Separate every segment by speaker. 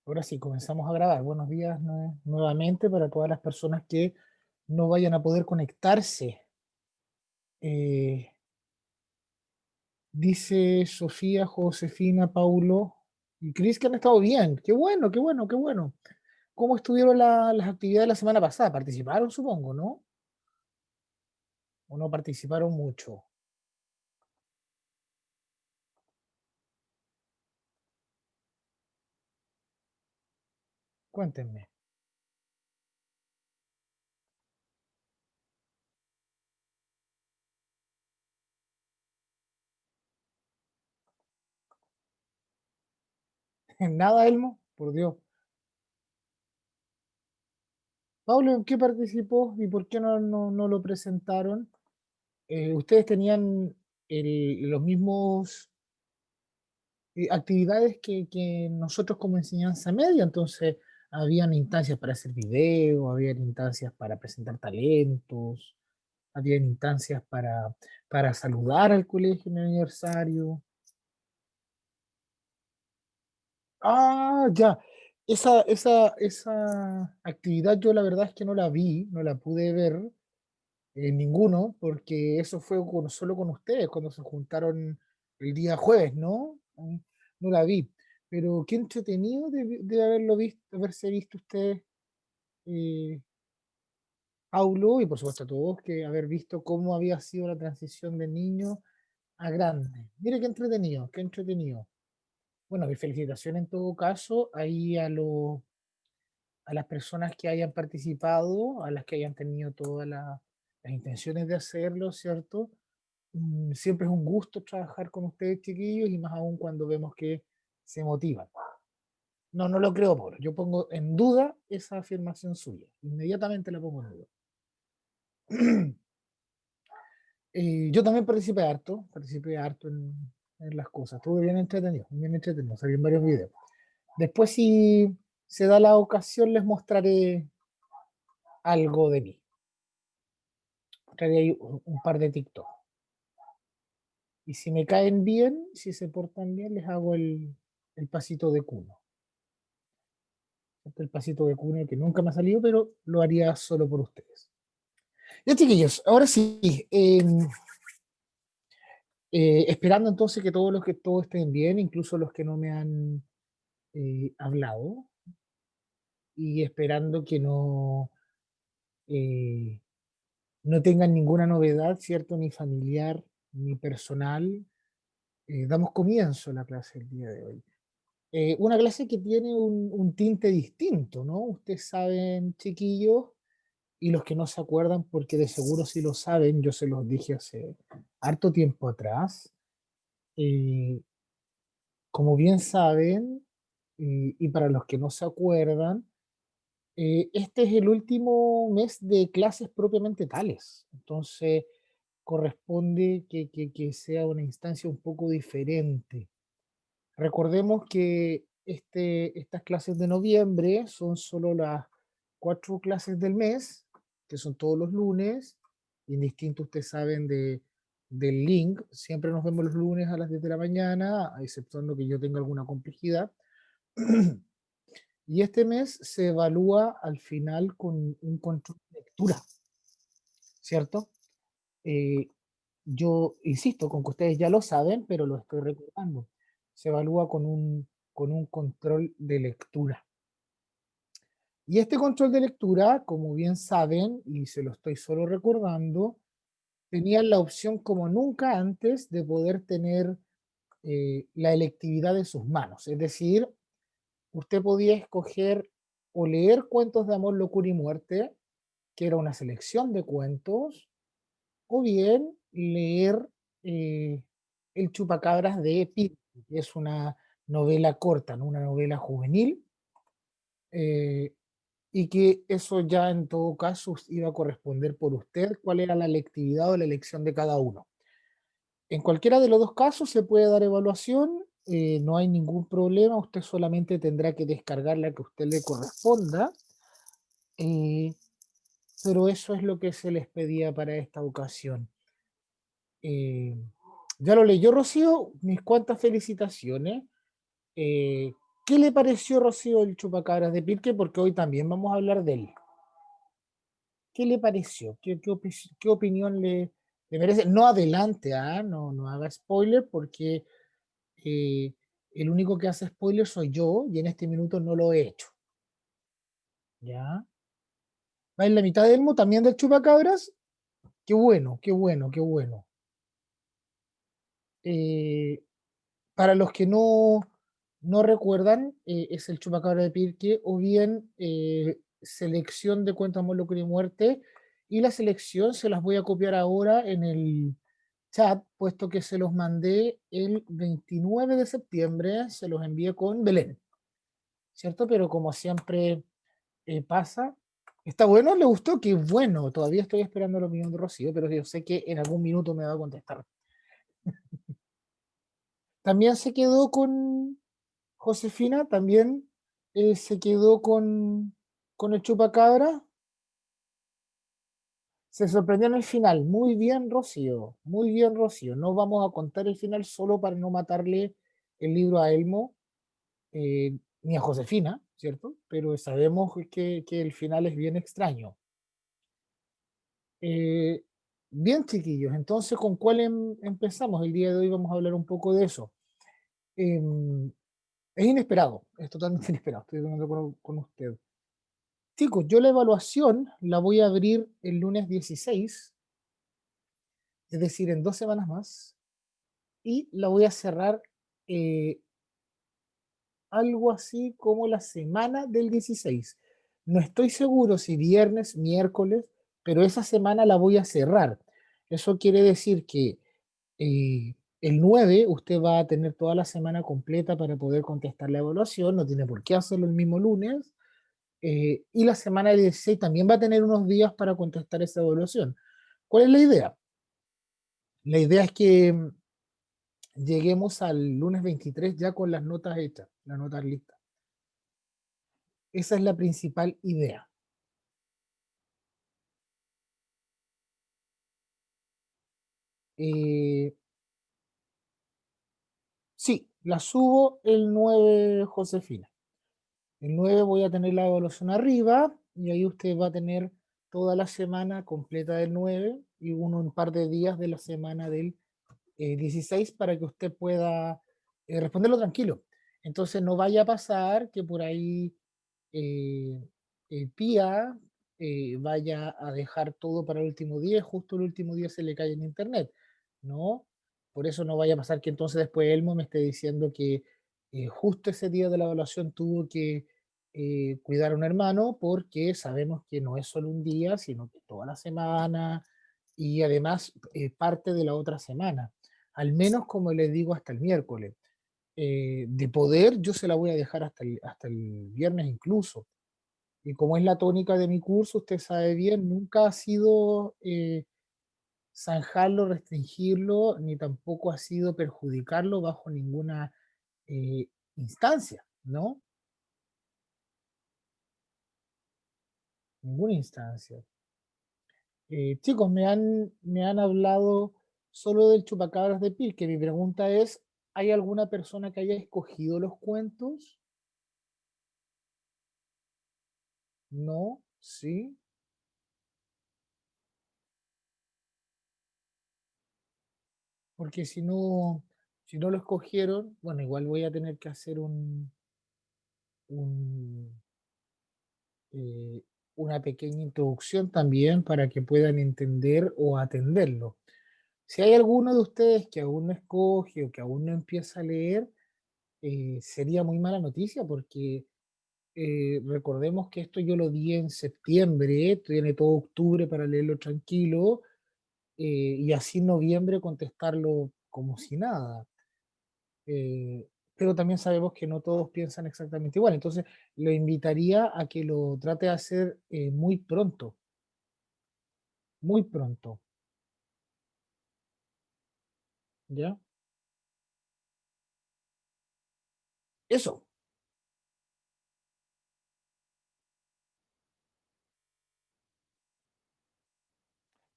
Speaker 1: Ahora sí, comenzamos a grabar. Buenos días nuevamente para todas las personas que no vayan a poder conectarse. Eh, Dice Sofía, Josefina, Paulo y Cris que han estado bien. Qué bueno, qué bueno, qué bueno. ¿Cómo estuvieron las actividades la semana pasada? ¿Participaron, supongo, no? ¿O no participaron mucho? Cuéntenme. ¿Nada, Elmo? Por Dios. Pablo, ¿en qué participó y por qué no lo presentaron? ¿Ustedes tenían los mismos actividades que nosotros como enseñanza media? Entonces, habían instancias para hacer video, habían instancias para presentar talentos, habían instancias para saludar al colegio en el aniversario. Ah, ya. Esa actividad yo la verdad es que no la vi, no la pude ver en ninguno, porque eso fue solo con ustedes cuando se juntaron el día jueves, ¿no? No la vi. Pero qué entretenido de haberlo visto, haberse visto ustedes, eh, Aulo, y por supuesto a todos, que haber visto cómo había sido la transición de niño a grande. Mire qué entretenido, qué entretenido. Bueno, mi felicitación en todo caso ahí a las personas que hayan participado, a las que hayan tenido todas las intenciones de hacerlo, ¿cierto? Siempre es un gusto trabajar con ustedes, chiquillos, y más aún cuando vemos que se motivan. No, no lo creo, por. Yo pongo en duda esa afirmación suya. Inmediatamente la pongo en duda. Yo también participé harto en las cosas. Estuve bien entretenido, salí en varios videos. Después, si se da la ocasión, les mostraré algo de mí. Mostraré ahí un par de TikTok. Y si me caen bien, si se portan bien, les hago el pasito de cuno. El pasito de cuna que nunca me ha salido, pero lo haría solo por ustedes. Ya, chiquillos, ahora sí, esperando entonces que todos los que todos estén bien, incluso los que no me han hablado, y esperando que eh, no tengan ninguna novedad, ¿cierto? Ni familiar, ni personal. Damos comienzo a la clase el día de hoy. Una clase que tiene un tinte distinto, ¿no? Ustedes saben, chiquillos, y los que no se acuerdan, porque de seguro sí lo saben, yo se los dije hace harto tiempo atrás. eh, Como bien saben, y para los que no se acuerdan, este es el último mes de clases propiamente tales. Entonces, corresponde que sea una instancia un poco diferente. Recordemos que estas clases de noviembre son solo las 4 clases del mes, que son todos los lunes, indistinto ustedes saben del link, siempre nos vemos los lunes a las 10 de la mañana, exceptuando que yo tenga alguna complejidad. Y este mes se evalúa al final con un control de lectura, ¿cierto? Eh, yo insisto con que ustedes ya lo saben, pero lo estoy recordando. Se evalúa con un control de lectura. Y este control de lectura, como bien saben, y se lo estoy solo recordando, tenían la opción como nunca antes de poder tener la electividad en sus manos. Es decir, usted podía escoger o leer cuentos de amor, locura y muerte, que era una selección de cuentos, o bien leer eh, El Chupacabras de Pit, que es una novela corta, ¿no? Una novela juvenil, eh, y que eso ya en todo caso iba a corresponder por usted cuál era la lectividad o la elección de cada uno. En cualquiera de los dos casos se puede dar evaluación, no hay ningún problema, usted solamente tendrá que descargar la que a usted le corresponda, eh, pero eso es lo que se les pedía para esta ocasión. Eh, ya lo leyó Rocío, mis cuantas felicitaciones. Eh, ¿Qué le pareció, Rocío, el chupacabras de Pirque? Porque hoy también vamos a hablar de él. ¿Qué le pareció? ¿Qué opinión le merece? No adelante, ¿ah? No, no haga spoiler porque eh, el único que hace spoiler soy yo y en este minuto no lo he hecho. ¿Ya? ¿Va en la mitad del Elmo también del chupacabras? Qué bueno, qué bueno, qué bueno. Eh, para los que no recuerdan, es el chupacabra de Pirque o bien selección de Cuento, Amor, Locura y Muerte. Y la selección se las voy a copiar ahora en el chat, puesto que se los mandé el 29 de septiembre, se los envié con Belén, ¿cierto? Pero como siempre pasa, ¿está bueno? ¿Le gustó? Qué bueno, todavía estoy esperando la opinión de Rocío, pero yo sé que en algún minuto me va a contestar. También se quedó con Josefina, también se quedó con el chupacabra. Se sorprendió en el final. Muy bien, Rocío. Muy bien, Rocío. No vamos a contar el final solo para no matarle el libro a Elmo ni a Josefina, ¿cierto? Pero sabemos que el final es bien extraño. Eh, bien, chiquillos. Entonces, ¿con cuál empezamos? El día de hoy vamos a hablar un poco de eso. Em, es inesperado, es totalmente inesperado. Estoy de acuerdo con usted. Chicos, yo la evaluación la voy a abrir el lunes 16, es decir, en 2 semanas más, y la voy a cerrar eh, algo así como la semana del 16. No estoy seguro si viernes, miércoles, pero esa semana la voy a cerrar. Eso quiere decir que el 9 usted va a tener toda la semana completa para poder contestar la evaluación, no tiene por qué hacerlo el mismo lunes. Y la semana del 16 también va a tener unos días para contestar esa evaluación. ¿Cuál es la idea? La idea es que lleguemos al lunes 23 ya con las notas hechas, las notas listas. Esa es la principal idea. Eh, sí, la subo el 9, Josefina. El 9 voy a tener la evaluación arriba y ahí usted va a tener toda la semana completa del 9 y un par de días de la semana del 16 para que usted pueda responderlo tranquilo. Entonces no vaya a pasar que por ahí eh, Pía vaya a dejar todo para el último día, justo el último día se le cae en internet, ¿no? Por eso no vaya a pasar que entonces después Elmo me esté diciendo que justo ese día de la evaluación tuvo que cuidar a un hermano porque sabemos que no es solo un día, sino que toda la semana y además parte de la otra semana, al menos como les digo hasta el miércoles. De poder yo se la voy a dejar hasta el viernes incluso. Y como es la tónica de mi curso, usted sabe bien, nunca ha sido zanjarlo, restringirlo, ni tampoco ha sido perjudicarlo bajo ninguna eh, instancia, ¿no? Ninguna instancia. Chicos, me han hablado solo del chupacabras de Pil, que mi pregunta es, ¿hay alguna persona que haya escogido los cuentos? No, sí, porque si no lo escogieron, bueno, igual voy a tener que hacer un, eh, una pequeña introducción también para que puedan entender o atenderlo. Si hay alguno de ustedes que aún no escoge o que aún no empieza a leer, sería muy mala noticia porque recordemos que esto yo lo di en septiembre, tiene todo octubre para leerlo tranquilo y así en noviembre contestarlo como si nada. Pero también sabemos que no todos piensan exactamente igual, entonces lo invitaría a que lo trate de hacer muy pronto, ¿ya? Eso,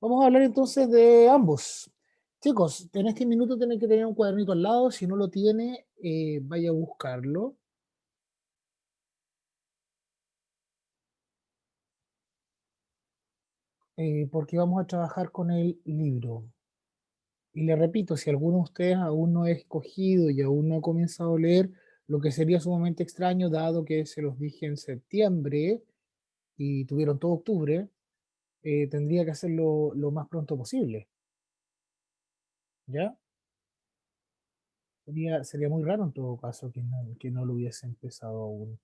Speaker 1: vamos a hablar entonces de ambos. Chicos, en este minuto tienen que tener un cuadernito al lado, si no lo tiene, vaya a buscarlo. porque vamos a trabajar con el libro. Y le repito, si alguno de ustedes aún no ha escogido y aún no ha comenzado a leer, lo que sería sumamente extraño, dado que se los dije en septiembre y tuvieron todo octubre, tendría que hacerlo lo más pronto posible, ¿ya? Sería muy raro en todo caso que no lo hubiese empezado aún.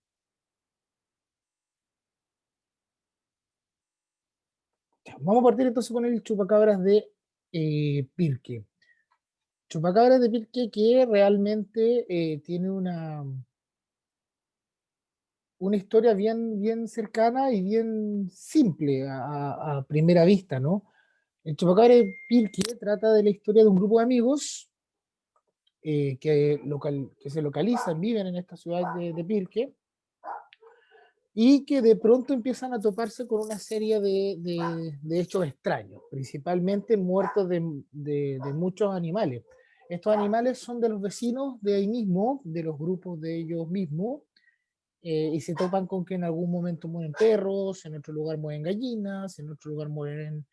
Speaker 1: Ya, vamos a partir entonces con el chupacabras de Pirque. Chupacabras de Pirque que realmente tiene una historia bien cercana y bien simple a primera vista, ¿no? El Chupacabras de Pirque trata de la historia de un grupo de amigos que se localizan, viven en esta ciudad de Pirque, y que de pronto empiezan a toparse con una serie de hechos extraños, principalmente muertos de muchos animales. Estos animales son de los vecinos de ahí mismo, de los grupos de ellos mismos, y se topan con que en algún momento mueren perros, en otro lugar mueren gallinas, en otro lugar mueren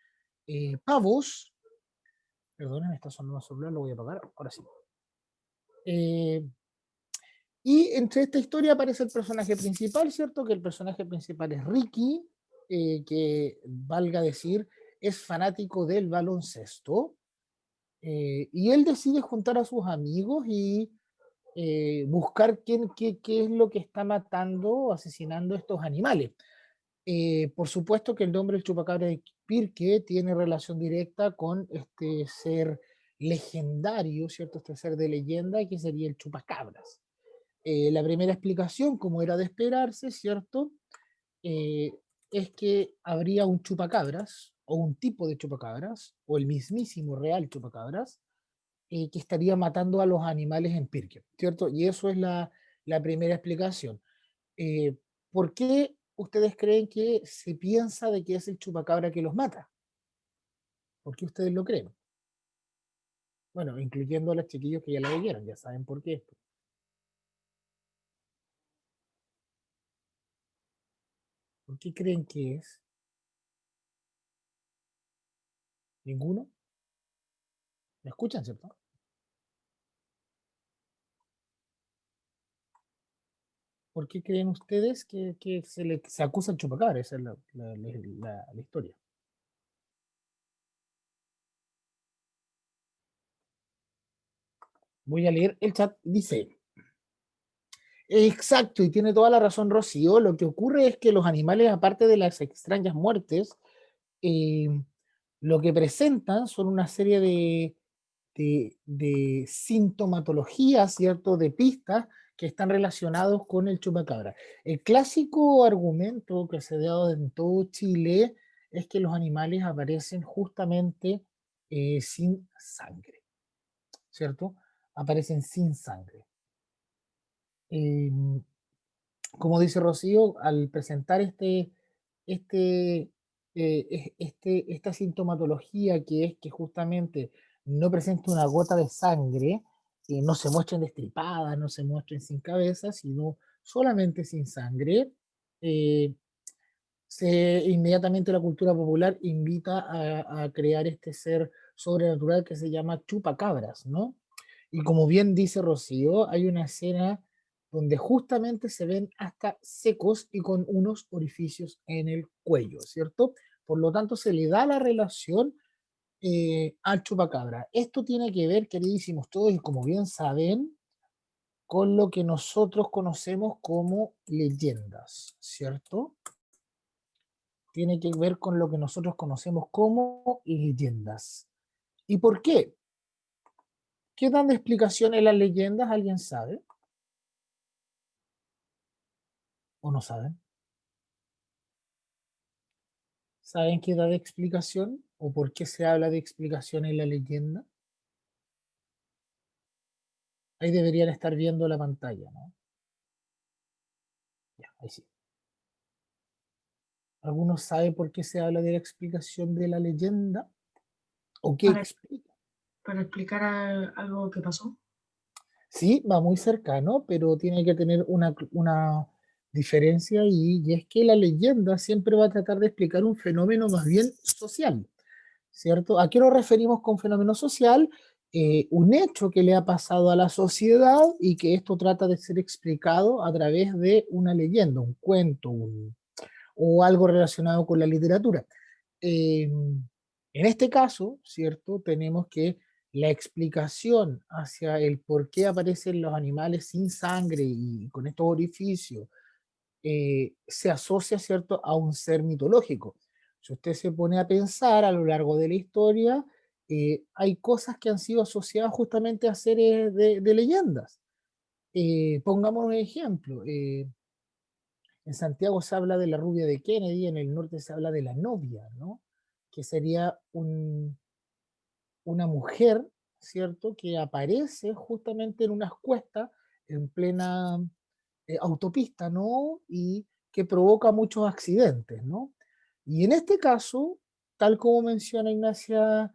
Speaker 1: pavos. Perdonen, está sonando el celular, lo voy a apagar, ahora sí. Eh, Y entre esta historia aparece el personaje principal, ¿cierto? Que el personaje principal es Ricky, que valga decir, es fanático del baloncesto. Y él decide juntar a sus amigos y buscar qué es lo que está matando o asesinando a estos animales. Por supuesto que el nombre del chupacabra de Pirque tiene relación directa con este ser legendario, ¿cierto? Este ser de leyenda que sería el chupacabras. La primera explicación, como era de esperarse, ¿cierto? Eh, es que habría un chupacabras, o un tipo de chupacabras, o el mismísimo real chupacabras, que estaría matando a los animales en Pirque, ¿cierto? Y eso es la primera explicación. Eh, ¿Por qué ustedes creen que se piensa de que es el chupacabra que los mata? ¿Por qué ustedes lo creen? Bueno, incluyendo a los chiquillos que ya la leyeron, ya saben por qué. ¿Por qué creen que es? ¿Ninguno? ¿Me escuchan, cierto? ¿Por qué creen ustedes que se acusa al chupacabra? Esa es la historia. Voy a leer el chat. Dice, exacto, y tiene toda la razón Rocío. Lo que ocurre es que los animales, aparte de las extrañas muertes, eh, lo que presentan son una serie de sintomatología, ¿cierto? De pistas que están relacionados con el chupacabra. El clásico argumento que se ha dado en todo Chile es que los animales aparecen justamente sin sangre, ¿cierto? Aparecen sin sangre. Eh, Como dice Rocío, al presentar este, esta sintomatología que es que justamente no presenta una gota de sangre, no se muestren destripadas, no se muestren sin cabeza, sino solamente sin sangre, eh, inmediatamente la cultura popular invita a crear este ser sobrenatural que se llama chupacabras, ¿no? Y como bien dice Rocío, hay una escena donde justamente se ven hasta secos y con unos orificios en el cuello, ¿cierto? Por lo tanto, se le da la relación al chupacabra. Esto tiene que ver, queridísimos todos, y como bien saben, con lo que nosotros conocemos como leyendas, ¿cierto? Tiene que ver con lo que nosotros conocemos como leyendas. ¿Y por qué? ¿Qué dan de explicaciones las leyendas? ¿Alguien sabe o no saben? ¿Saben qué da de explicación o por qué se habla de explicación en la leyenda? Ahí deberían estar viendo la pantalla, ¿no? Ya, ahí sí. ¿Alguno sabe por qué se habla de la explicación de la leyenda? ¿O qué
Speaker 2: para,
Speaker 1: explica?
Speaker 2: para explicar algo que pasó.
Speaker 1: Sí, va muy cercano, pero tiene que tener diferencia y es que la leyenda siempre va a tratar de explicar un fenómeno más bien social, ¿cierto? ¿A qué nos referimos con fenómeno social? Un hecho que le ha pasado a la sociedad y que esto trata de ser explicado a través de una leyenda, un cuento, o algo relacionado con la literatura. En este caso, ¿cierto? Tenemos que la explicación hacia el por qué aparecen los animales sin sangre y con estos orificios se asocia, ¿cierto?, a un ser mitológico. Si usted se pone a pensar a lo largo de la historia, hay cosas que han sido asociadas justamente a seres de leyendas. Pongamos un ejemplo. En Santiago se habla de la rubia de Kennedy, en el norte se habla de la novia, ¿no? Que sería una mujer, ¿cierto? Que aparece justamente en unas cuestas en plena autopista, ¿no? Y que provoca muchos accidentes, ¿no? Y en este caso, tal como menciona Ignacia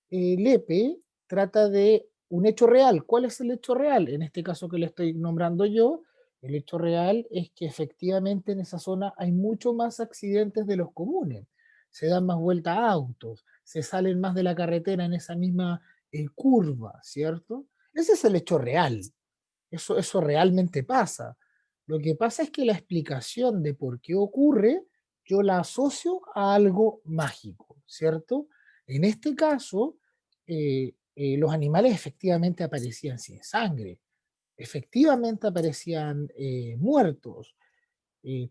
Speaker 1: Lepe, trata de un hecho real. ¿Cuál es el hecho real? En este caso que le estoy nombrando yo, el hecho real es que efectivamente en esa zona hay mucho más accidentes de los comunes. Se dan más vueltas a autos, se salen más de la carretera en esa misma curva, ¿cierto? Ese es el hecho real. Eso realmente pasa. Lo que pasa es que la explicación de por qué ocurre, yo la asocio a algo mágico, ¿cierto? En este caso, los animales efectivamente aparecían sin sangre, efectivamente aparecían muertos,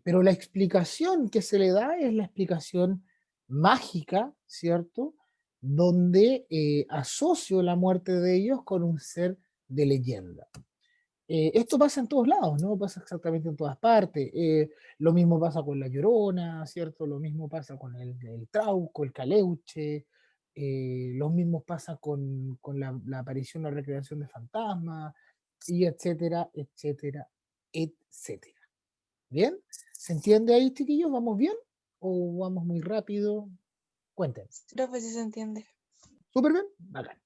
Speaker 1: pero la explicación que se le da es la explicación mágica, ¿cierto? Donde asocio la muerte de ellos con un ser de leyenda. Esto pasa en todos lados, ¿no? Pasa exactamente en todas partes. Lo mismo pasa con la Llorona, ¿cierto? Lo mismo pasa con el Trauco, el Caleuche. Lo mismo pasa con la aparición o recreación de fantasmas, y etcétera, etcétera, etcétera. ¿Bien? ¿Se entiende ahí, chiquillos? ¿Vamos bien? ¿O vamos muy rápido? Cuéntenme.
Speaker 3: Profe, sí se entiende.
Speaker 1: ¿Súper bien? Bacán.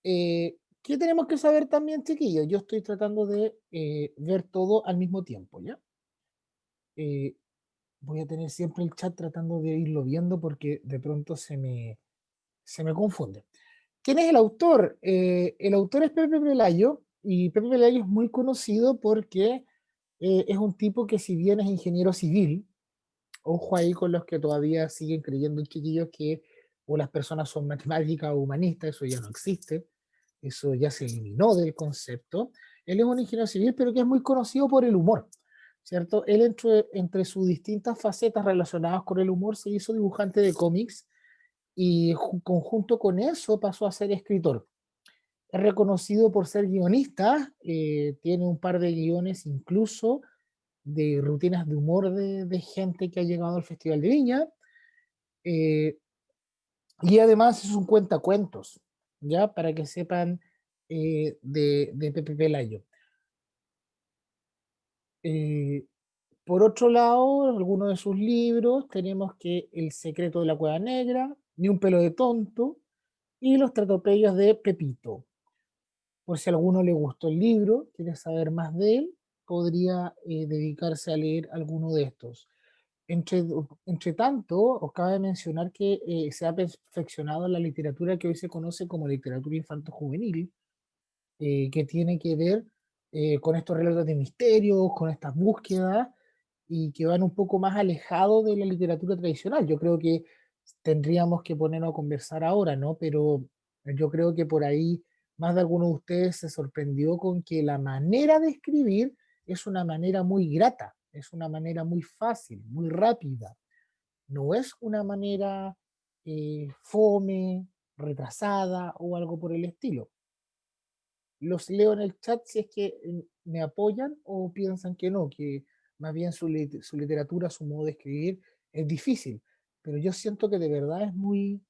Speaker 1: ¿Qué tenemos que saber también, chiquillos? Yo estoy tratando de ver todo al mismo tiempo, ¿ya? Eh, Voy a tener siempre el chat tratando de irlo viendo porque de pronto se me confunde. ¿Quién es el autor? El autor es Pepe Pelayo y Pepe Pelayo es muy conocido porque es un tipo que si bien es ingeniero civil, ojo ahí con los que todavía siguen creyendo, chiquillos, que o las personas son matemáticas o humanistas, eso ya no existe, eso ya se eliminó del concepto. Él es un ingeniero civil, pero que es muy conocido por el humor, ¿cierto? Él entre sus distintas facetas relacionadas con el humor se hizo dibujante de cómics y conjunto con eso pasó a ser escritor. Es reconocido por ser guionista, tiene un par de guiones incluso de rutinas de humor de gente que ha llegado al Festival de Viña, eh, y además es un cuentacuentos, ¿ya? Para que sepan de Pepe Pelayo. Eh, por otro lado, algunos de sus libros tenemos que El secreto de la cueva negra, Ni un pelo de tonto y Los tratopellos de Pepito. Por si a alguno le gustó el libro, quiere saber más de él, podría dedicarse a leer alguno de estos. Entre, entre tanto, os cabe mencionar que se ha perfeccionado la literatura que hoy se conoce como literatura infanto-juvenil, que tiene que ver con estos relatos de misterios, con estas búsquedas, y que van un poco más alejados de la literatura tradicional. Yo creo que tendríamos que ponernos a conversar ahora, ¿no? Pero yo creo que por ahí más de alguno de ustedes se sorprendió con que la manera de escribir es una manera muy grata, es una manera muy fácil, muy rápida. No es una manera fome, retrasada o algo por el estilo. Los leo en el chat si es que me apoyan o piensan que no, que más bien su literatura, su modo de escribir es difícil. Pero yo siento que de verdad es muy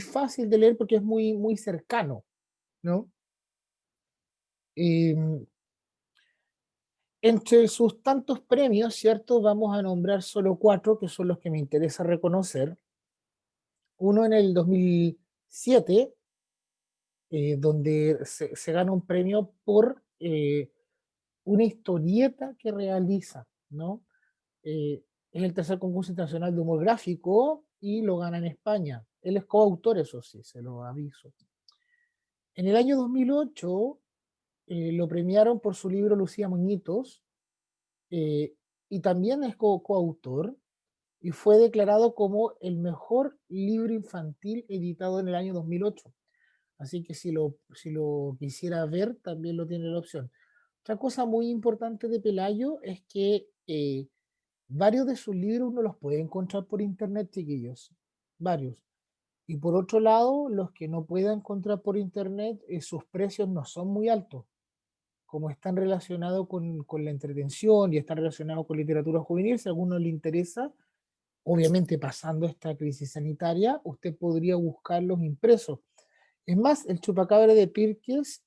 Speaker 1: fácil de leer porque es muy, muy cercano, ¿no? Em, Entre sus tantos premios, ¿cierto? Vamos a nombrar solo cuatro que son los que me interesa reconocer. Uno en el 2007, donde se gana un premio por una historieta que realiza, ¿no? Es el tercer concurso internacional de humor gráfico y lo gana en España. Él es coautor, eso sí, se lo aviso. En el año 2008 lo premiaron por su libro Lucía Moñitos, eh, y también es coautor y fue declarado como el mejor libro infantil editado en el año 2008. Así que si lo quisiera ver, también lo tiene la opción. Otra cosa muy importante de Pelayo es que varios de sus libros uno los puede encontrar por internet, chiquillos. Varios. Y por otro lado, los que no pueda encontrar por internet, sus precios no son muy altos. Como están relacionados con la entretención y están relacionados con literatura juvenil, si a alguno le interesa, obviamente pasando esta crisis sanitaria, usted podría buscarlos impresos. Es más, el chupacabra de Pirques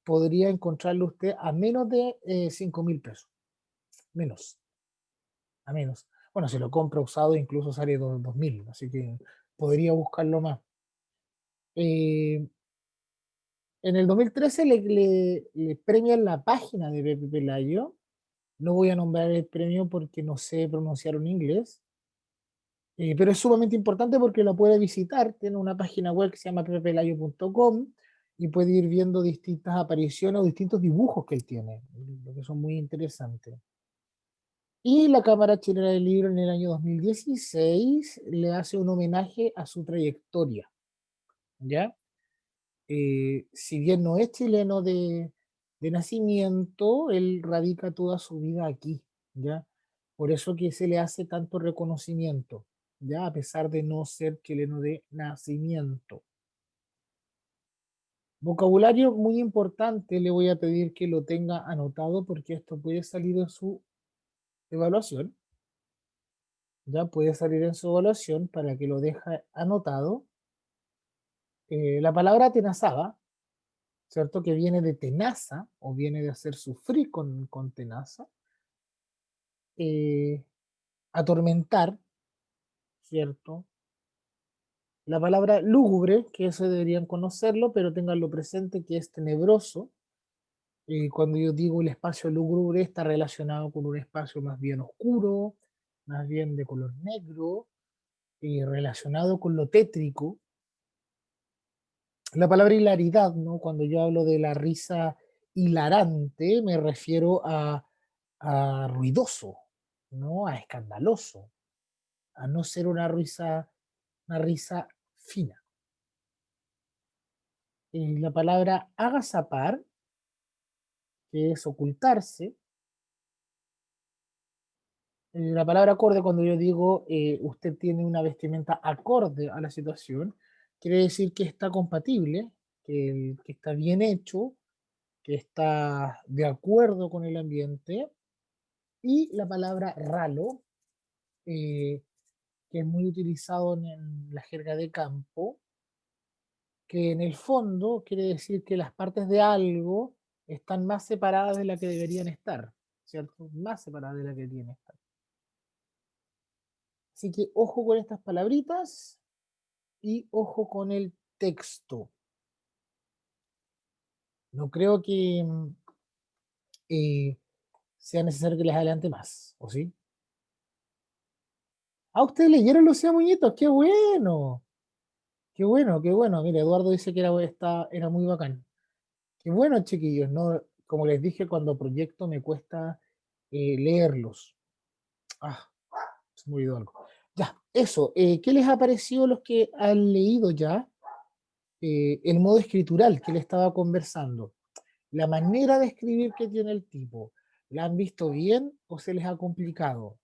Speaker 1: podría encontrarlo usted a menos de 5.000 pesos. Menos, a menos. Bueno, si lo compra usado incluso sale 2.000, así que podría buscarlo más. Eh, en el 2013 le premian la página de Pepe Pelayo. No voy a nombrar el premio porque no sé pronunciar en inglés, pero es sumamente importante porque lo puede visitar. Tiene una página web que se llama pepelayo.com y puede ir viendo distintas apariciones o distintos dibujos que él tiene, lo que son muy interesantes. Y la Cámara Chilena del Libro en el año 2016 le hace un homenaje a su trayectoria, ¿ya? Si bien no es chileno de nacimiento, él radica toda su vida aquí, ¿ya? Por eso que se le hace tanto reconocimiento, ¿ya? A pesar de no ser chileno de nacimiento. Vocabulario muy importante, le voy a pedir que lo tenga anotado porque esto puede salir en su evaluación, ¿ya? Puede salir en su evaluación para que lo deje anotado. La palabra tenazaba, ¿cierto? Que viene de tenaza o viene de hacer sufrir con tenaza. eh, Atormentar, ¿cierto? La palabra lúgubre, que eso deberían conocerlo, pero tenganlo presente que es tenebroso. Cuando yo digo el espacio lúgubre, está relacionado con un espacio más bien oscuro, más bien de color negro, relacionado con lo tétrico. La palabra hilaridad, ¿no? Cuando yo hablo de la risa hilarante, me refiero a ruidoso, ¿no? A escandaloso, a no ser una risa fina. La palabra agazapar, que es ocultarse. La palabra acorde, cuando yo digo usted tiene una vestimenta acorde a la situación, quiere decir que está compatible, que está bien hecho, que está de acuerdo con el ambiente. Y la palabra ralo, eh, que es muy utilizado en la jerga de campo, que en el fondo quiere decir que las partes de algo están más separadas de la que deberían estar, ¿cierto? Más separadas de la que deberían estar. Así que ojo con estas palabritas y ojo con el texto. No creo que eh, sea necesario que les adelante más, ¿o sí? Ah, ustedes leyeron Lucía Muñitos, qué bueno, qué bueno, qué bueno. Mira, Eduardo dice que era muy bacán. Qué bueno, chiquillos, ¿no? Como les dije, cuando proyecto me cuesta leerlos. Ah, se me olvidó algo. Ya, eso. ¿Qué les ha parecido a los que han leído ya el modo escritural que le estaba conversando? La manera de escribir que tiene el tipo. ¿La han visto bien o se les ha complicado?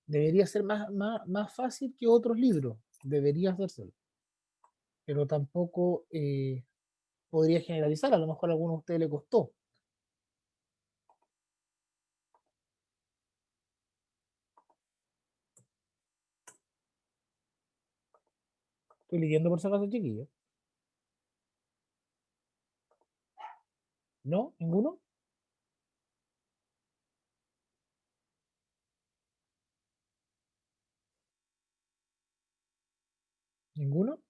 Speaker 1: Debería ser más fácil que otros libros. Debería hacerse, pero tampoco podría generalizar. A lo mejor a alguno de ustedes le costó. Estoy leyendo por si acaso, chiquillos. ¿No? ¿Ninguno? ¿Ninguno?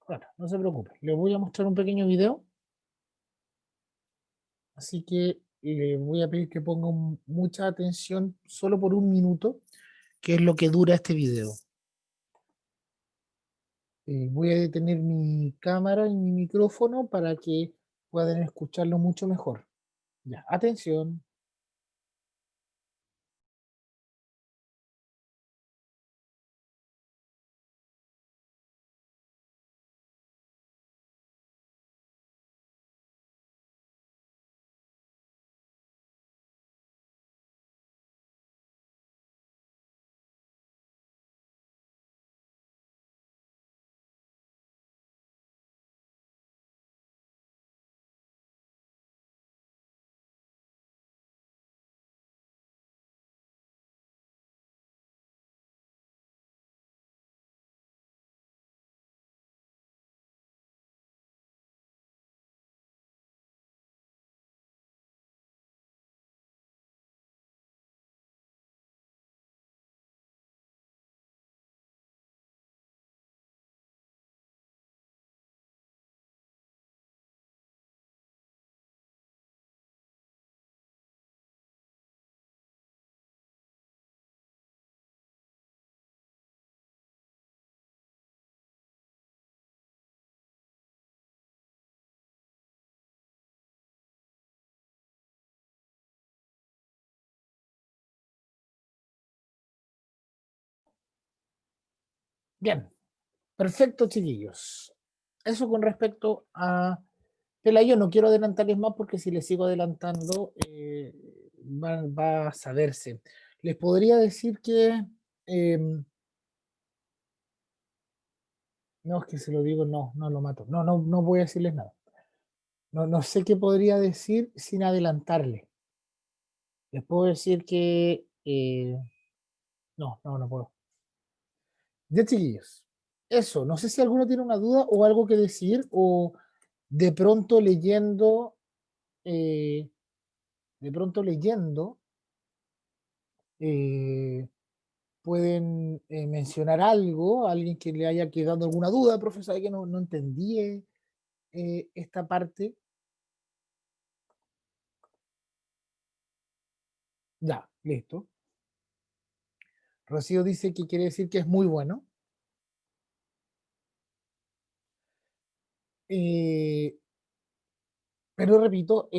Speaker 1: Bueno, no se preocupe. Les voy a mostrar un pequeño video, así que le voy a pedir que pongan mucha atención solo por un minuto, que es lo que dura este video. Voy a detener mi cámara y mi micrófono para que puedan escucharlo mucho mejor. Ya, atención. Bien, perfecto, chiquillos. Eso con respecto a Pelayo, no quiero adelantarles más porque si les sigo adelantando va a saberse. Les podría decir que, no, es que se lo digo, no, no lo mato. No, no, no voy a decirles nada. No, no sé qué podría decir sin adelantarle. Les puedo decir que, no, no, no puedo. Ya, chiquillos. Eso, no sé si alguno tiene una duda o algo que decir o de pronto leyendo, eh, de pronto leyendo, eh, pueden mencionar algo, alguien que le haya quedado alguna duda, profesor, que no, no entendí esta parte. Ya, listo. Rocío dice que quiere decir que es muy bueno. Eh, pero repito,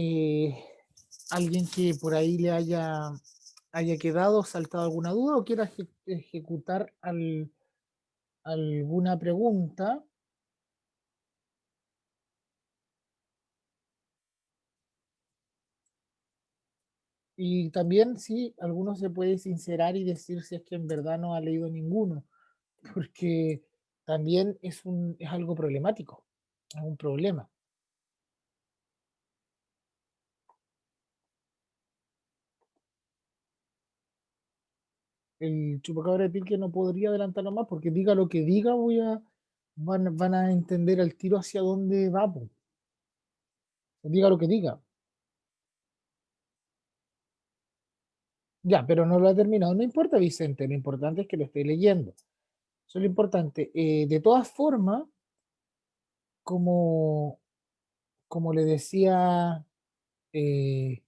Speaker 1: alguien que por ahí le haya quedado, saltado alguna duda o quiera ejecutar alguna pregunta. Y también si alguno se puede sincerar y decir si es que en verdad no ha leído ninguno, porque también es algo problemático, es un problema. El chupacabra de Pilque no podría adelantarlo más porque diga lo que diga, van a entender al tiro hacia dónde va, po. Diga lo que diga. Ya, pero no lo ha terminado. No importa, Vicente, lo importante es que lo esté leyendo. Eso es lo importante. De todas formas, como, como le decía eh,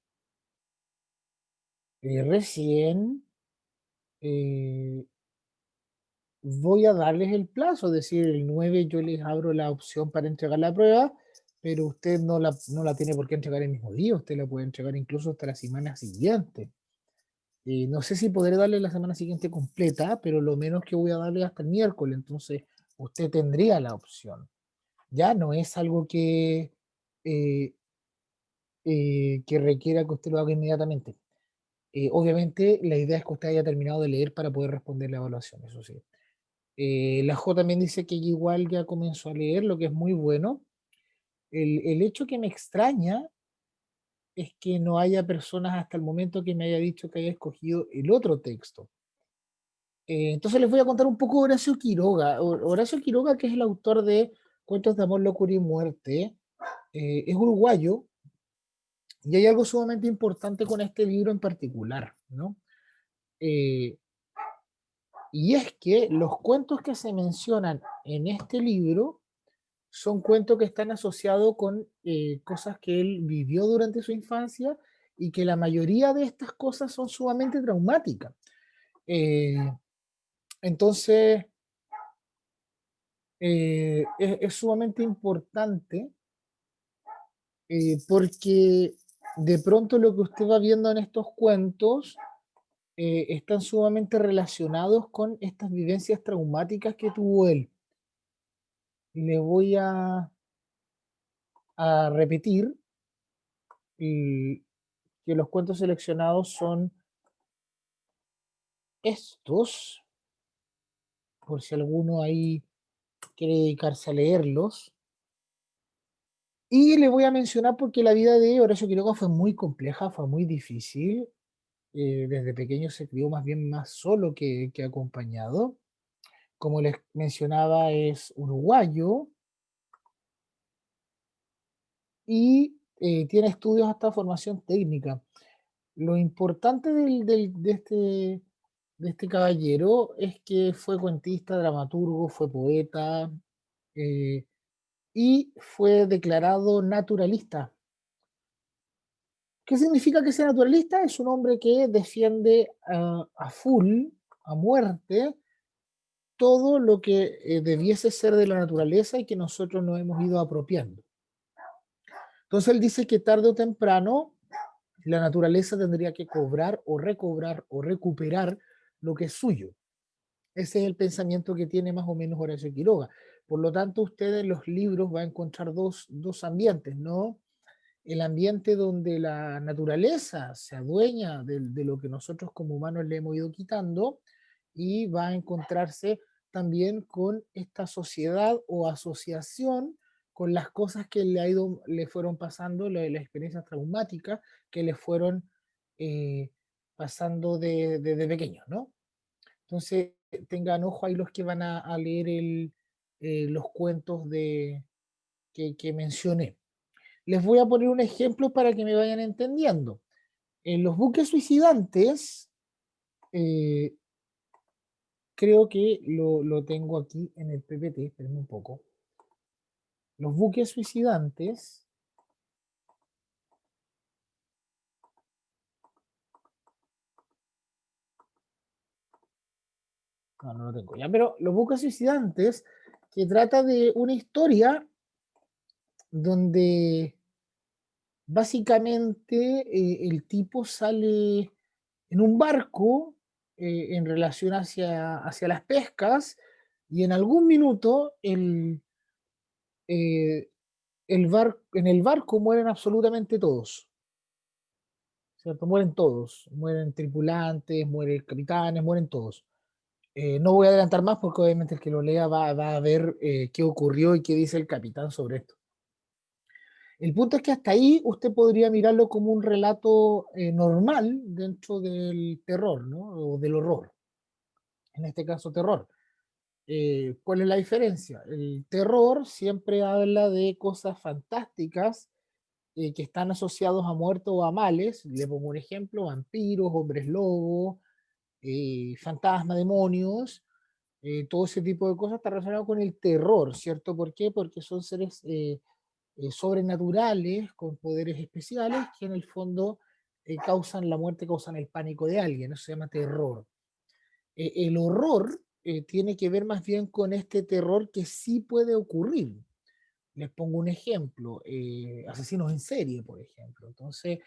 Speaker 1: recién, eh, voy a darles el plazo, es decir, el 9 yo les abro la opción para entregar la prueba, pero usted no la tiene por qué entregar el mismo día, usted la puede entregar incluso hasta la semana siguiente. No sé si podré darle la semana siguiente completa, pero lo menos que voy a darle hasta el miércoles, entonces usted tendría la opción. Ya no es algo eh, que requiera que usted lo haga inmediatamente. Obviamente la idea es que usted haya terminado de leer para poder responder la evaluación, eso sí. La J también dice que ella igual ya comenzó a leer, lo que es muy bueno. El hecho que me extraña es que no haya personas hasta el momento que me haya dicho que haya escogido el otro texto. Entonces les voy a contar un poco de Horacio Quiroga. Horacio Quiroga, que es el autor de Cuentos de Amor, Locura y Muerte, es uruguayo y hay algo sumamente importante con este libro en particular, ¿no? Eh, y es que los cuentos que se mencionan en este libro son cuentos que están asociados con cosas que él vivió durante su infancia y que la mayoría de estas cosas son sumamente traumáticas. Eh, entonces, es sumamente importante porque de pronto lo que usted va viendo en estos cuentos están sumamente relacionados con estas vivencias traumáticas que tuvo él. Le voy a repetir que los cuentos seleccionados son estos, por si alguno ahí quiere dedicarse a leerlos. Y le voy a mencionar porque la vida de Horacio Quiroga fue muy compleja, fue muy difícil. Desde pequeño se crió más bien más solo que acompañado. Como les mencionaba, es uruguayo y tiene estudios hasta formación técnica. Lo importante de este caballero es que fue cuentista, dramaturgo, fue poeta eh, y fue declarado naturalista. ¿Qué significa que sea naturalista? Es un hombre que defiende a full, a muerte, todo lo que debiese ser de la naturaleza y que nosotros nos hemos ido apropiando. Entonces él dice que tarde o temprano la naturaleza tendría que cobrar o recobrar o recuperar lo que es suyo. Ese es el pensamiento que tiene más o menos Horacio Quiroga. Por lo tanto, usted en los libros va a encontrar dos ambientes, ¿no? El ambiente donde la naturaleza se adueña de lo que nosotros como humanos le hemos ido quitando y va a encontrarse también con esta sociedad o asociación con las cosas que le fueron pasando, las experiencias traumáticas que le fueron eh, pasando de pequeños, ¿no? Entonces, tengan ojo ahí los que van a leer los cuentos que mencioné. Les voy a poner un ejemplo para que me vayan entendiendo. En los buques suicidantes, eh, creo que lo tengo aquí en el PPT, espérenme un poco. Los buques suicidantes, no lo tengo ya, pero los buques suicidantes, que trata de una historia donde básicamente el tipo sale en un barco en relación hacia las pescas y en algún minuto eh, en el barco mueren absolutamente todos, ¿cierto? Mueren todos, mueren tripulantes, mueren capitanes, mueren todos. No voy a adelantar más porque obviamente el que lo lea va a ver qué ocurrió y qué dice el capitán sobre esto. El punto es que hasta ahí usted podría mirarlo como un relato normal dentro del terror, ¿no? O del horror. En este caso, terror. ¿Cuál es la diferencia? El terror siempre habla de cosas fantásticas que están asociados a muertos o a males. Le pongo un ejemplo: vampiros, hombres lobos, fantasmas, demonios. Todo ese tipo de cosas está relacionado con el terror, ¿cierto? ¿Por qué? Porque son seres sobrenaturales, con poderes especiales, que en el fondo causan la muerte, causan el pánico de alguien. Eso se llama terror. El horror tiene que ver más bien con este terror que sí puede ocurrir. Les pongo un ejemplo, asesinos en serie, por ejemplo. Entonces,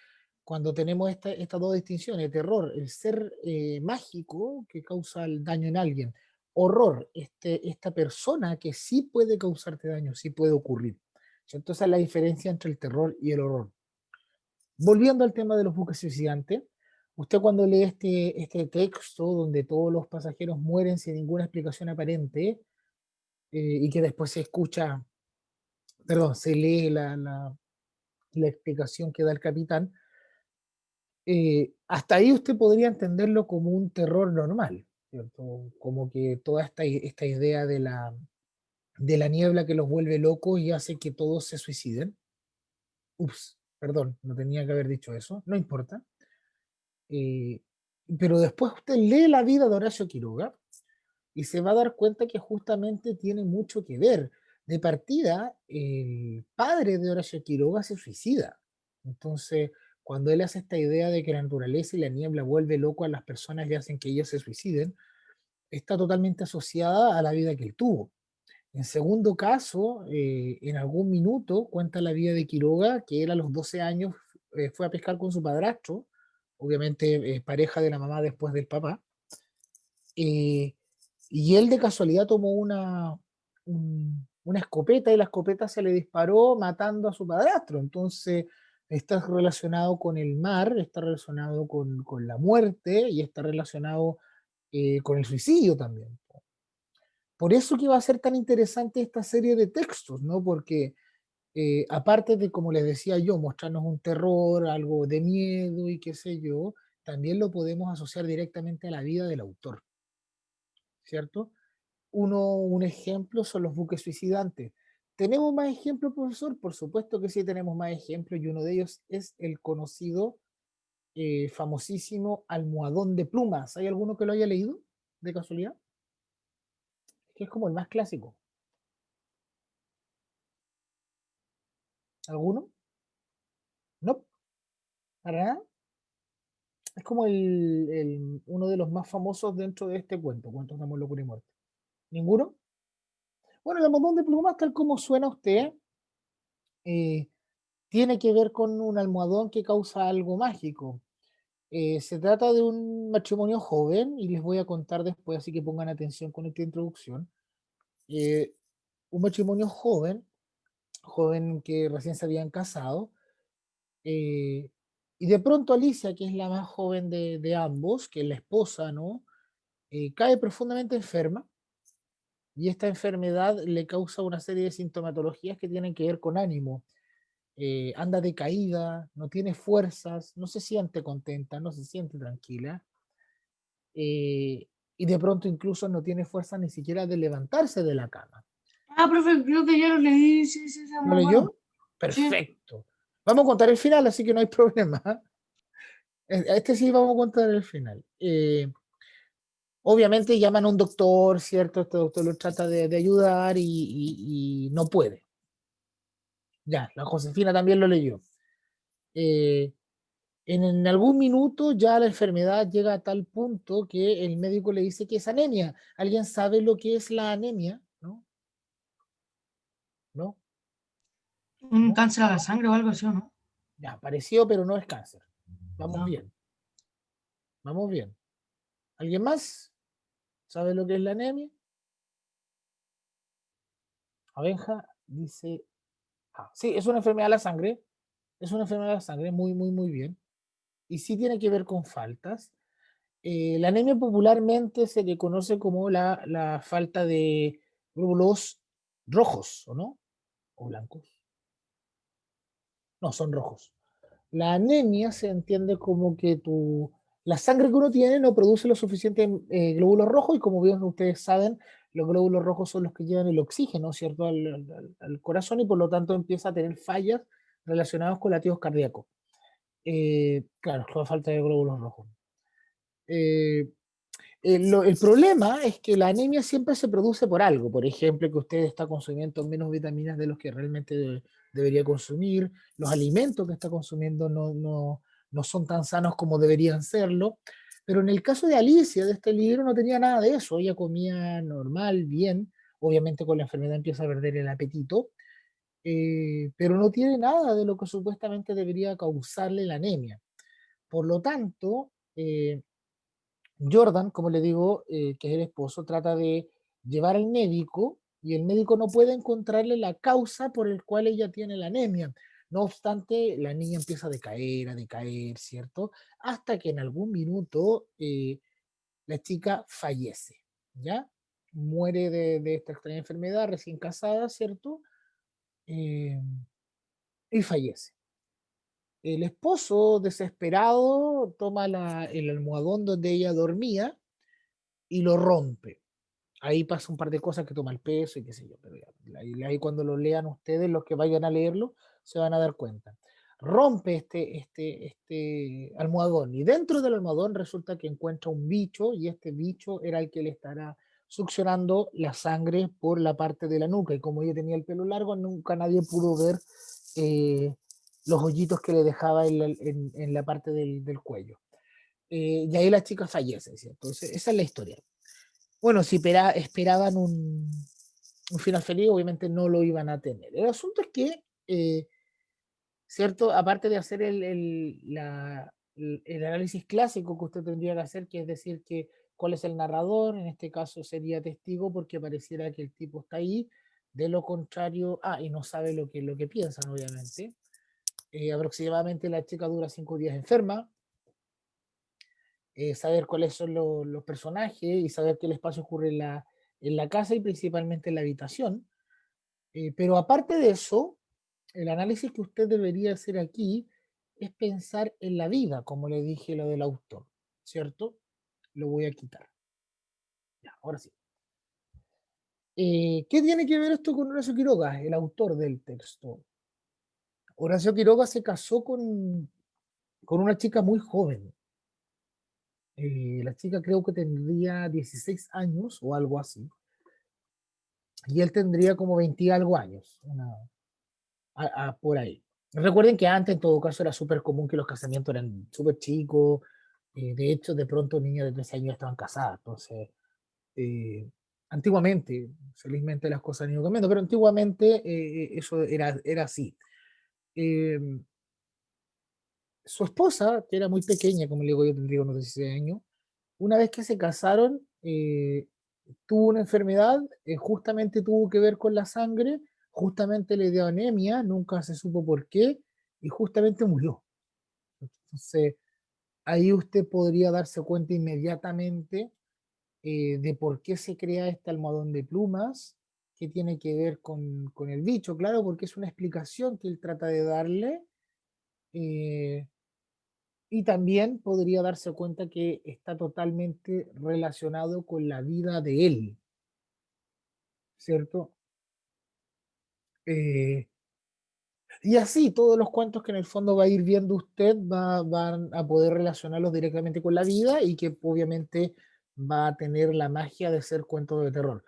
Speaker 1: cuando tenemos estas dos distinciones, terror, el ser mágico que causa el daño en alguien, horror, esta persona que sí puede causarte daño, sí puede ocurrir. Entonces, la diferencia entre el terror y el horror. Volviendo al tema de los buques suicidantes, usted cuando lee este texto donde todos los pasajeros mueren sin ninguna explicación aparente y que después se escucha, perdón, se lee la explicación que da el capitán, hasta ahí usted podría entenderlo como un terror normal, ¿cierto? Como que toda esta idea de la niebla que los vuelve locos y hace que todos se suiciden. Ups, perdón, no tenía que haber dicho eso, no importa. Eh, pero después usted lee la vida de Horacio Quiroga y se va a dar cuenta que justamente tiene mucho que ver. De partida, el padre de Horacio Quiroga se suicida. Entonces, cuando él hace esta idea de que la naturaleza y la niebla vuelve loco a las personas y hacen que ellos se suiciden, está totalmente asociada a la vida que él tuvo. En segundo caso, en algún minuto cuenta la vida de Quiroga, que él a los 12 años fue a pescar con su padrastro, obviamente pareja de la mamá después del papá, eh, y él de casualidad tomó una escopeta y la escopeta se le disparó matando a su padrastro. Entonces está relacionado con el mar, está relacionado con la muerte y está relacionado con el suicidio también. Por eso que va a ser tan interesante esta serie de textos, ¿no? Porque aparte de, como les decía yo, mostrarnos un terror, algo de miedo y qué sé yo, también lo podemos asociar directamente a la vida del autor, ¿cierto? Un ejemplo son los buques suicidantes. ¿Tenemos más ejemplos, profesor? Por supuesto que sí tenemos más ejemplos y uno de ellos es el conocido, famosísimo Almohadón de Plumas. ¿Hay alguno que lo haya leído de casualidad? Que es como el más clásico. ¿Alguno? No, para nada. Es como uno de los más famosos dentro de este cuento, Cuentos de Amor, Locura y Muerte. ¿Ninguno? Bueno, el Almohadón de Plumas, tal como suena a usted, eh, tiene que ver con un almohadón que causa algo mágico. Se trata de un matrimonio joven y les voy a contar después, así que pongan atención con esta introducción. Eh, un matrimonio joven, joven que recién se habían casado, eh, y de pronto Alicia, que es la más joven de ambos, que es la esposa, ¿no? Cae profundamente enferma y esta enfermedad le causa una serie de sintomatologías que tienen que ver con ánimo. Anda decaída, no tiene fuerzas, no se siente contenta, no se siente tranquila, y de pronto incluso no tiene fuerza ni siquiera de levantarse de la cama.
Speaker 2: Ah, profe, creo que ya lo leí, sí, sí, sí,
Speaker 1: ¿Lo
Speaker 2: muy bueno.
Speaker 1: leyó?
Speaker 2: Sí.
Speaker 1: Perfecto. Vamos a contar el final, así que no hay problema. Este sí vamos a contar el final. Obviamente llaman a un doctor, ¿cierto? Este doctor lo trata de ayudar y no puede. Ya, la Josefina también lo leyó. Eh, en algún minuto ya la enfermedad llega a tal punto que el médico le dice que es anemia. ¿Alguien sabe lo que es la anemia? ¿No? ¿No?
Speaker 2: Un
Speaker 1: ¿No?
Speaker 2: cáncer a la sangre o algo así, ¿o no?
Speaker 1: Ya, apareció, pero no es cáncer. Vamos
Speaker 2: No.
Speaker 1: bien, vamos bien. ¿Alguien más sabe lo que es la anemia? Abeja dice, sí, es una enfermedad de la sangre, es una enfermedad de la sangre, muy, muy, muy bien. Y sí tiene que ver con faltas. La anemia popularmente se le conoce como la falta de glóbulos rojos, ¿o no? ¿O blancos? No, son rojos. La anemia se entiende como que la sangre que uno tiene no produce los suficientes glóbulos rojos y como bien ustedes saben, los glóbulos rojos son los que llevan el oxígeno, ¿cierto? Al corazón y por lo tanto empieza a tener fallas relacionadas con latidos cardíacos. Claro, con falta de glóbulos rojos. Eh, el problema es que la anemia siempre se produce por algo. Por ejemplo, que usted está consumiendo menos vitaminas de los que realmente debería consumir. Los alimentos que está consumiendo no son tan sanos como deberían serlo. Pero en el caso de Alicia, de este libro, no tenía nada de eso. Ella comía normal, bien. Obviamente con la enfermedad empieza a perder el apetito. Pero no tiene nada de lo que supuestamente debería causarle la anemia. Por lo tanto, Jordan, como le digo, que es el esposo, trata de llevar al médico y el médico no puede encontrarle la causa por el cual ella tiene la anemia. No obstante, la niña empieza a decaer, ¿cierto? Hasta que en algún minuto la chica fallece, ¿ya? Muere de esta extraña enfermedad, recién casada, ¿cierto? Eh, y fallece. El esposo, desesperado, toma el almohadón donde ella dormía y lo rompe. Ahí pasa un par de cosas que toma el peso y qué sé yo, pero ya, ahí cuando lo lean ustedes, los que vayan a leerlo, se van a dar cuenta. Rompe este almohadón y dentro del almohadón resulta que encuentra un bicho y este bicho era el que le estará succionando la sangre por la parte de la nuca. Y como ella tenía el pelo largo, nunca nadie pudo ver eh, los hoyitos que le dejaba en la parte del cuello. Y ahí la chica fallece, ¿cierto? Esa es la historia. Bueno, si esperaban un final feliz, obviamente no lo iban a tener. El asunto es que, ¿cierto? Aparte de hacer el análisis clásico que usted tendría que hacer, que es decir, que cuál es el narrador, en este caso sería testigo porque pareciera que el tipo está ahí, de lo contrario, y no sabe lo que piensan, obviamente. Aproximadamente la chica dura 5 días enferma, saber cuáles son los personajes y saber qué espacio ocurre en la casa y principalmente en la habitación. Pero aparte de eso, el análisis que usted debería hacer aquí es pensar en la vida, como le dije lo del autor, ¿cierto? Lo voy a quitar. Ya, ahora sí. ¿Qué tiene que ver esto con Horacio Quiroga, el autor del texto? Horacio Quiroga se casó con una chica muy joven. La chica creo que tendría 16 años o algo así. Y él tendría como 20 y algo años, por ahí. Recuerden que antes, en todo caso, era súper común que los casamientos eran súper chicos. De hecho, de pronto niñas de 13 años estaban casadas. Entonces, eh, antiguamente, felizmente las cosas han ido cambiando, pero antiguamente eso era así. Eh, Su esposa, que era muy pequeña, como le digo, yo tendría unos 16 años, una vez que se casaron, tuvo una enfermedad, justamente tuvo que ver con la sangre, justamente le dio anemia, nunca se supo por qué, y justamente murió. Entonces, ahí usted podría darse cuenta inmediatamente de por qué se crea este almohadón de plumas, que tiene que ver con el bicho, claro, porque es una explicación que él trata de darle. eh, Y también podría darse cuenta que está totalmente relacionado con la vida de él, ¿cierto? Eh, y así todos los cuentos que en el fondo va a ir viendo usted van a poder relacionarlos directamente con la vida y que obviamente va a tener la magia de ser cuentos de terror.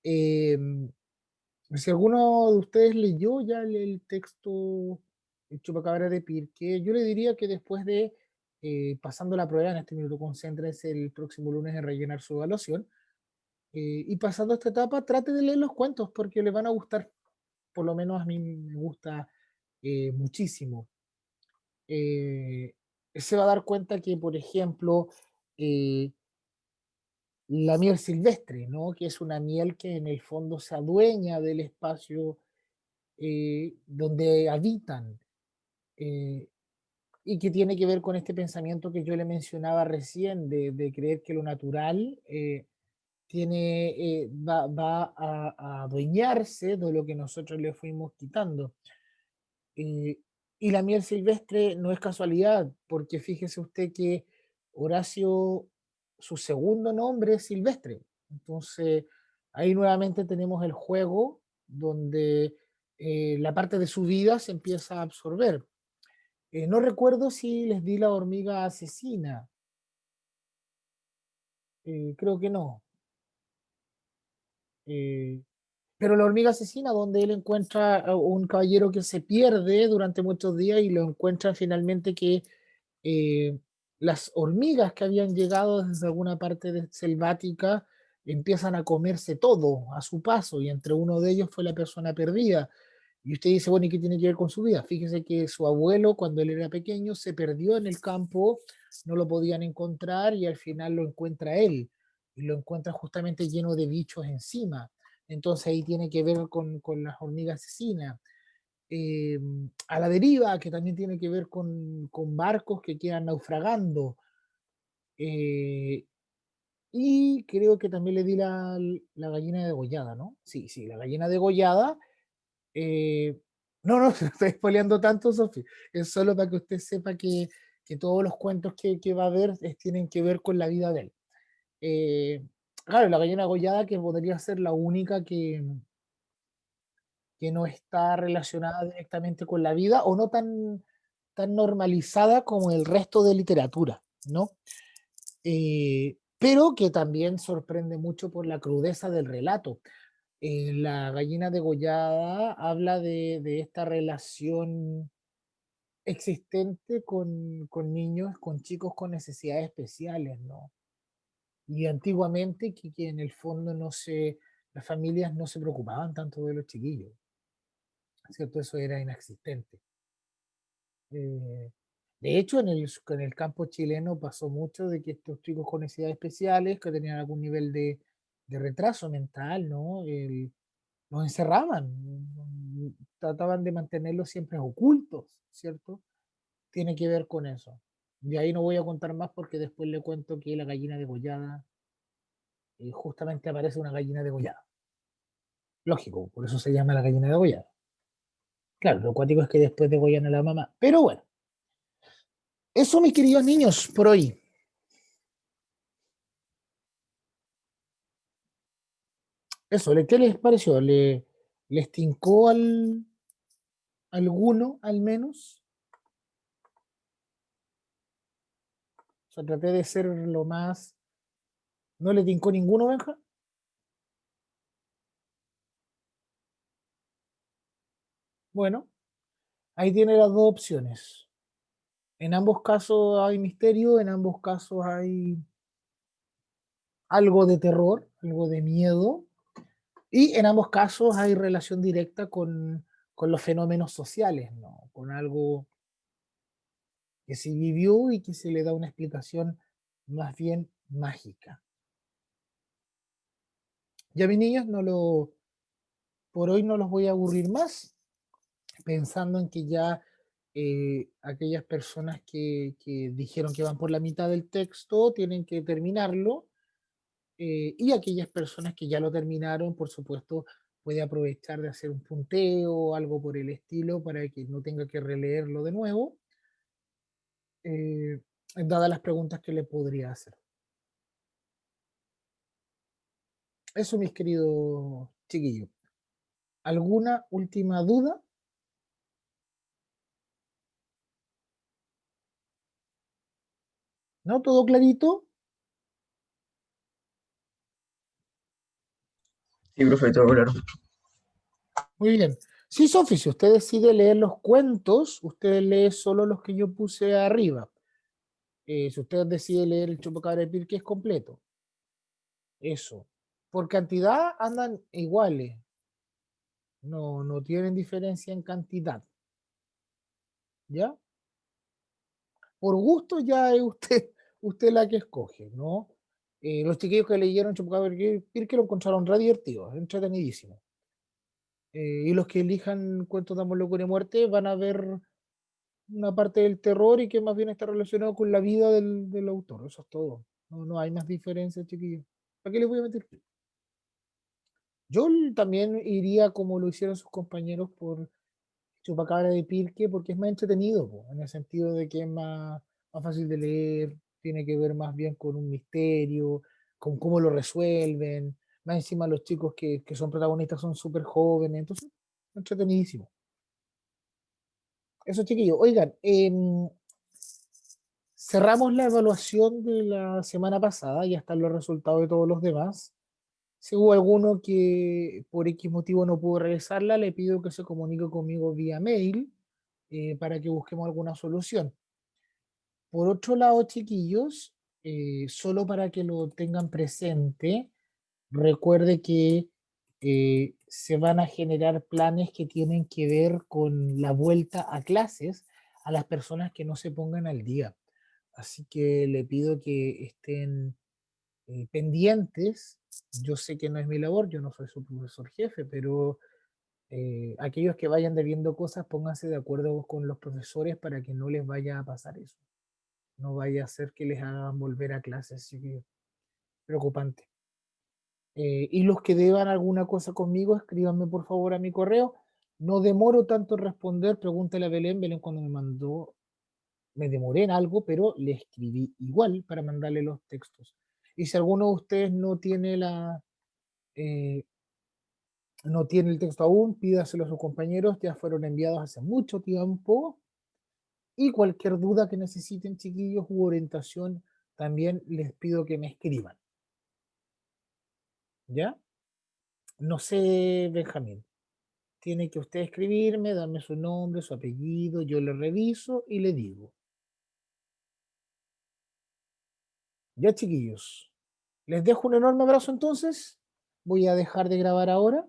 Speaker 1: Eh, si alguno de ustedes leyó ya el texto El Chupacabra de Pirque, yo le diría que después de pasando la prueba en este minuto, concéntrese el próximo lunes en rellenar su evaluación. Y pasando esta etapa, trate de leer los cuentos porque le van a gustar. Por lo menos a mí me gusta muchísimo. Eh, Se va a dar cuenta que, por ejemplo, eh, la miel silvestre, ¿no? Que es una miel que en el fondo se adueña del espacio donde habitan, eh, y que tiene que ver con este pensamiento que yo le mencionaba recién de creer que lo natural va a adueñarse de lo que nosotros le fuimos quitando. Eh, y la miel silvestre no es casualidad, porque fíjese usted que Horacio, su segundo nombre es Silvestre. Entonces, ahí nuevamente tenemos el juego donde la parte de su vida se empieza a absorber. No recuerdo si les di la hormiga asesina, creo que no. Eh, pero la hormiga asesina, donde él encuentra a un caballero que se pierde durante muchos días y lo encuentra finalmente que eh, las hormigas que habían llegado desde alguna parte selvática empiezan a comerse todo a su paso y entre uno de ellos fue la persona perdida. Y usted dice, bueno, ¿y qué tiene que ver con su vida? Fíjese que su abuelo, cuando él era pequeño, se perdió en el campo, no lo podían encontrar y al final lo encuentra él. Y lo encuentra justamente lleno de bichos encima. Entonces ahí tiene que ver con las hormigas asesinas. eh, a la deriva, que también tiene que ver con barcos que quedan naufragando. eh, y creo que también le di la gallina degollada, ¿no? Sí, sí, la gallina degollada. eh, no, no, se estoy spoileando tanto, Sofi. Es solo para que usted sepa que todos los cuentos que va a ver tienen que ver con la vida de él. Eh, claro, la gallina degollada que podría ser la única que no está relacionada directamente con la vida o no tan normalizada como el resto de literatura, ¿no? pero que también sorprende mucho por la crudeza del relato. La gallina degollada habla de esta relación existente con niños, con chicos con necesidades especiales, ¿no? Y antiguamente que en el fondo las familias no se preocupaban tanto de los chiquillos, ¿cierto? Eso era inexistente. Eh, de hecho, en el campo chileno pasó mucho de que estos chicos con necesidades especiales, que tenían algún nivel de retraso mental, ¿no? Los encerraban, trataban de mantenerlos siempre ocultos, ¿cierto? Tiene que ver con eso. Y ahí no voy a contar más porque después le cuento que la gallina degollada, justamente aparece una gallina degollada. Lógico, por eso se llama la gallina degollada. Claro, lo cuático es que después degollan a la mamá. Pero bueno, eso mis queridos niños, por hoy. Eso, ¿qué les pareció? ¿Les tincó alguno al menos? O sea, traté de ser lo más... ¿No le tincó ninguno, Benja? Bueno, ahí tiene las dos opciones. En ambos casos hay misterio, en ambos casos hay algo de terror, algo de miedo, y en ambos casos hay relación directa con los fenómenos sociales, ¿no? Con algo que se vivió y que se le da una explicación más bien mágica. Ya mis niños, por hoy no los voy a aburrir más, pensando en que ya aquellas personas que dijeron que van por la mitad del texto tienen que terminarlo, y aquellas personas que ya lo terminaron, por supuesto, puede aprovechar de hacer un punteo o algo por el estilo para que no tenga que releerlo de nuevo, eh, dadas las preguntas que le podría hacer. Eso, mis queridos chiquillos. ¿Alguna última duda? ¿No? ¿Todo clarito?
Speaker 3: Sí, profe, todo claro.
Speaker 1: Muy bien. Sí, Sofi, si usted decide leer los cuentos, usted lee solo los que yo puse arriba. Si usted decide leer el Chupacabra de Pirque es completo. Eso. Por cantidad andan iguales. No tienen diferencia en cantidad. ¿Ya? Por gusto ya es usted, usted la que escoge, ¿no? Los chiquillos que leyeron Chupacabra de Pirque lo encontraron re divertido, entretenidísimo. Y los que elijan Cuentos de Amor, Locura y Muerte van a ver una parte del terror y que más bien está relacionado con la vida del autor. Eso es todo. No hay más diferencia, chiquillos. ¿Para qué les voy a meter? Yo también iría como lo hicieron sus compañeros por Chupacabra de Pirque, porque es más entretenido, po, en el sentido de que es más fácil de leer, tiene que ver más bien con un misterio, con cómo lo resuelven. Más encima los chicos que son protagonistas son súper jóvenes, entonces, entretenidísimo. Eso, chiquillos. Oigan, cerramos la evaluación de la semana pasada, ya están los resultados de todos los demás. Si hubo alguno que por X motivo no pudo regresarla, le pido que se comunique conmigo vía mail, para que busquemos alguna solución. Por otro lado, chiquillos, solo para que lo tengan presente, recuerde que se van a generar planes que tienen que ver con la vuelta a clases a las personas que no se pongan al día. Así que le pido que estén pendientes. Yo sé que no es mi labor, yo no soy su profesor jefe, pero aquellos que vayan debiendo cosas, pónganse de acuerdo con los profesores para que no les vaya a pasar eso. No vaya a ser que les hagan volver a clases, así que preocupante. Y los que deban alguna cosa conmigo, escríbanme por favor a mi correo. No demoro tanto en responder, pregúntale a Belén. Belén cuando me mandó, me demoré en algo, pero le escribí igual para mandarle los textos. Y si alguno de ustedes eh, no tiene el texto aún, pídaselo a sus compañeros, ya fueron enviados hace mucho tiempo. Y cualquier duda que necesiten, chiquillos, u orientación, también les pido que me escriban. ¿Ya? No sé, Benjamín. Tiene que usted escribirme, darme su nombre, su apellido, yo le reviso y le digo. Ya, chiquillos. Les dejo un enorme abrazo entonces. Voy a dejar de grabar ahora.